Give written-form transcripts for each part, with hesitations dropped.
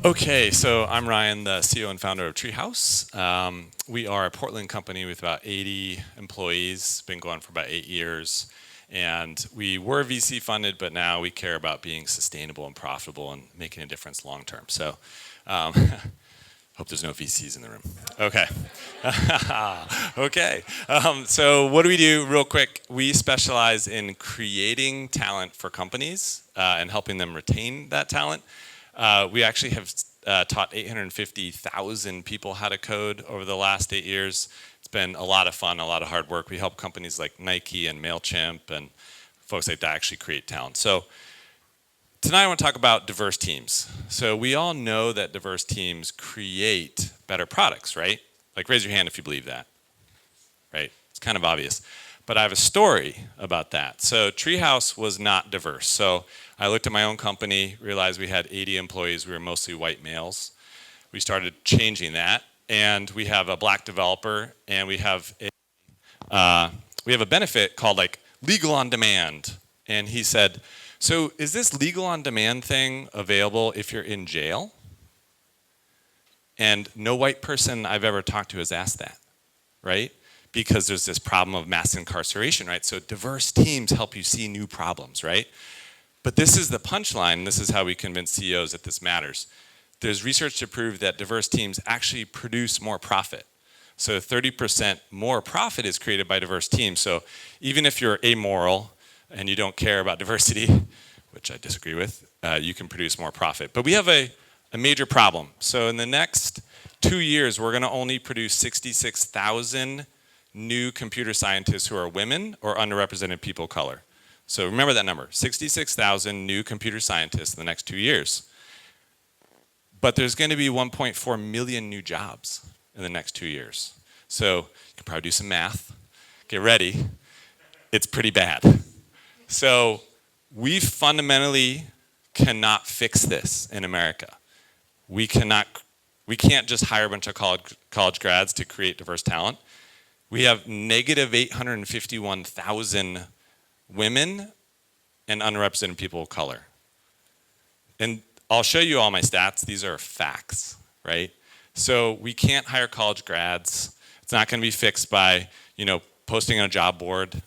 Okay, so I'm Ryan, the CEO and founder of Treehouse. We are a Portland company with about 80 employees, been going for about 8 years. And we were VC funded, but now we care about being sustainable and profitable and making a difference long term. So hope there's no VCs in the room. Okay. Okay. So what do we do real quick? We specialize in creating talent for companies and helping them retain that talent. We actually have taught 850,000 people how to code over the last 8 years. It's been a lot of fun, a lot of hard work. We help companies like Nike and MailChimp and folks like that actually create talent. So tonight I want to talk about diverse teams. So we all know that diverse teams create better products, right? Like raise your hand if you believe that, right? It's kind of obvious. But I have a story about that. So Treehouse was not diverse. So I looked at my own company, realized we had 80 employees. We were mostly white males. We started changing that. And we have a black developer, and we have a benefit called like legal on demand. And he said, so is this legal on demand thing available if you're in jail? And no white person I've ever talked to has asked that, right? Because there's this problem of mass incarceration, right? So diverse teams help you see new problems, right? But this is the punchline. This is how we convince CEOs that this matters. There's research to prove that diverse teams actually produce more profit. So 30% more profit is created by diverse teams. So even if you're amoral and you don't care about diversity, which I disagree with, you can produce more profit. But we have a major problem. So in the next 2 years, we're going to only produce 66,000 new computer scientists who are women or underrepresented people of color. So remember that number, 66,000 new computer scientists in the next 2 years. But there's going to be 1.4 million new jobs in the next 2 years. So you can probably do some math. Get ready. It's pretty bad. So we fundamentally cannot fix this in America. We can't just hire a bunch of college grads to create diverse talent. We have negative 851,000 women and underrepresented people of color. And I'll show you all my stats. These are facts, right? So we can't hire college grads. It's not going to be fixed by, posting on a job board.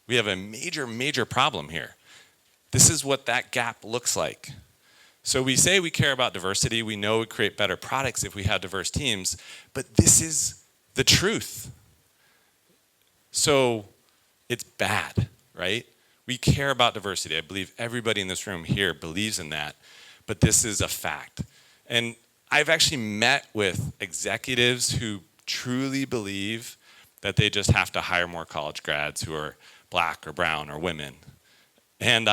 We have a major, major problem here. This is what that gap looks like. So we say we care about diversity. We know we create better products if we have diverse teams, but this is the truth. So it's bad, right? We care about diversity. I believe everybody in this room here believes in that, but this is a fact. And I've actually met with executives who truly believe that they just have to hire more college grads who are black or brown or women. And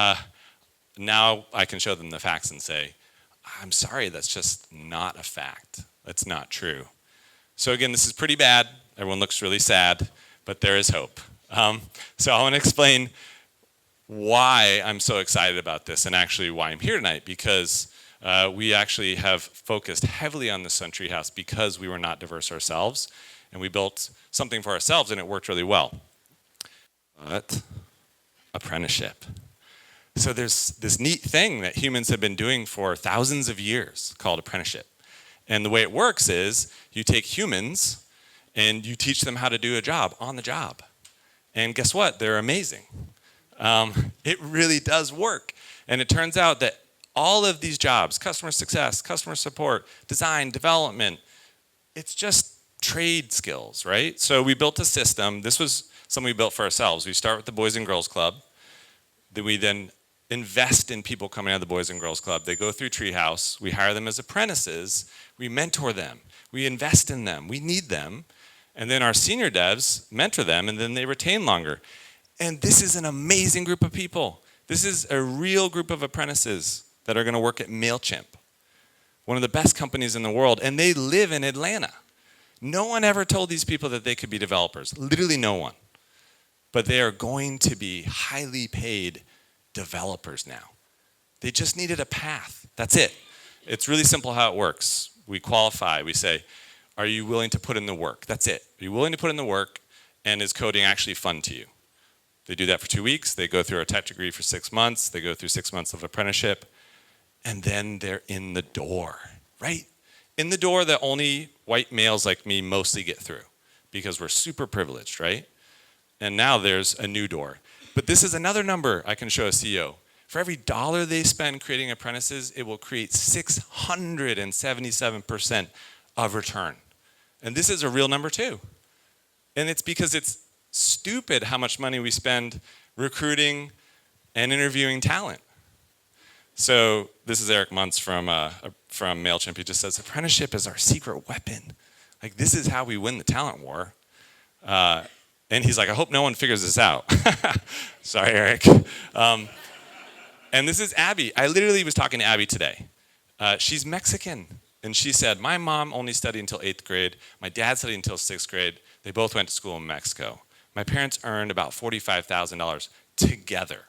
now I can show them the facts and say, I'm sorry, that's just not a fact. That's not true. So again, this is pretty bad. Everyone looks really sad, but there is hope. So I want to explain why I'm so excited about this and actually why I'm here tonight, because we actually have focused heavily on this on Treehouse because we were not diverse ourselves, and we built something for ourselves and it worked really well. But apprenticeship. So there's this neat thing that humans have been doing for thousands of years called apprenticeship. And the way it works is you take humans and you teach them how to do a job on the job. And guess what? They're amazing. It really does work. And it turns out that all of these jobs, customer success, customer support, design, development, it's just trade skills, right? So we built a system. This was something we built for ourselves. We start with the Boys and Girls Club. Then we invest in people coming out of the Boys and Girls Club. They go through Treehouse. We hire them as apprentices. We mentor them. We invest in them. We need them. And then our senior devs mentor them, and then they retain longer. And this is an amazing group of people. This is a real group of apprentices that are going to work at MailChimp, one of the best companies in the world, and they live in Atlanta. No one ever told these people that they could be developers, literally no one. But they are going to be highly paid developers now. They just needed a path. That's it. It's really simple how it works. We qualify. We say, are you willing to put in the work? That's it. Are you willing to put in the work, and is coding actually fun to you? They do that for 2 weeks. They go through a tech degree for 6 months. They go through 6 months of apprenticeship. And then they're in the door, right? In the door that only white males like me mostly get through because we're super privileged, right? And now there's a new door. But this is another number I can show a CEO. For every dollar they spend creating apprentices, it will create 677% of return. And this is a real number too. And it's because it's stupid how much money we spend recruiting and interviewing talent. So this is Eric Muntz from MailChimp. He just says, apprenticeship is our secret weapon. Like, this is how we win the talent war. And he's like, I hope no one figures this out. Sorry, Eric. And this is Abby. I literally was talking to Abby today. She's Mexican. And she said, my mom only studied until 8th grade. My dad studied until 6th grade. They both went to school in Mexico. My parents earned about $45,000 together.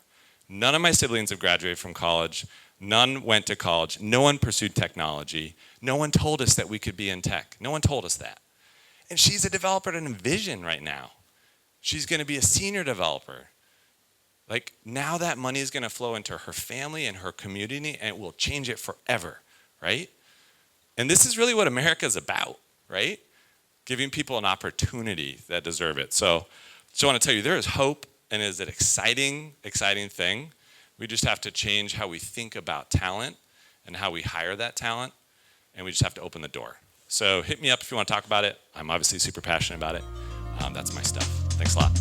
None of my siblings have graduated from college. None went to college. No one pursued technology. No one told us that we could be in tech. No one told us that. And she's a developer at Envision right now. She's going to be a senior developer. Like, now that money is going to flow into her family and her community, and it will change it forever, right? And this is really what America is about, right? Giving people an opportunity that deserve it. So I just want to tell you, there is hope, and it is an exciting, exciting thing. We just have to change how we think about talent and how we hire that talent, and we just have to open the door. So hit me up if you want to talk about it. I'm obviously super passionate about it. That's my stuff. Thanks a lot.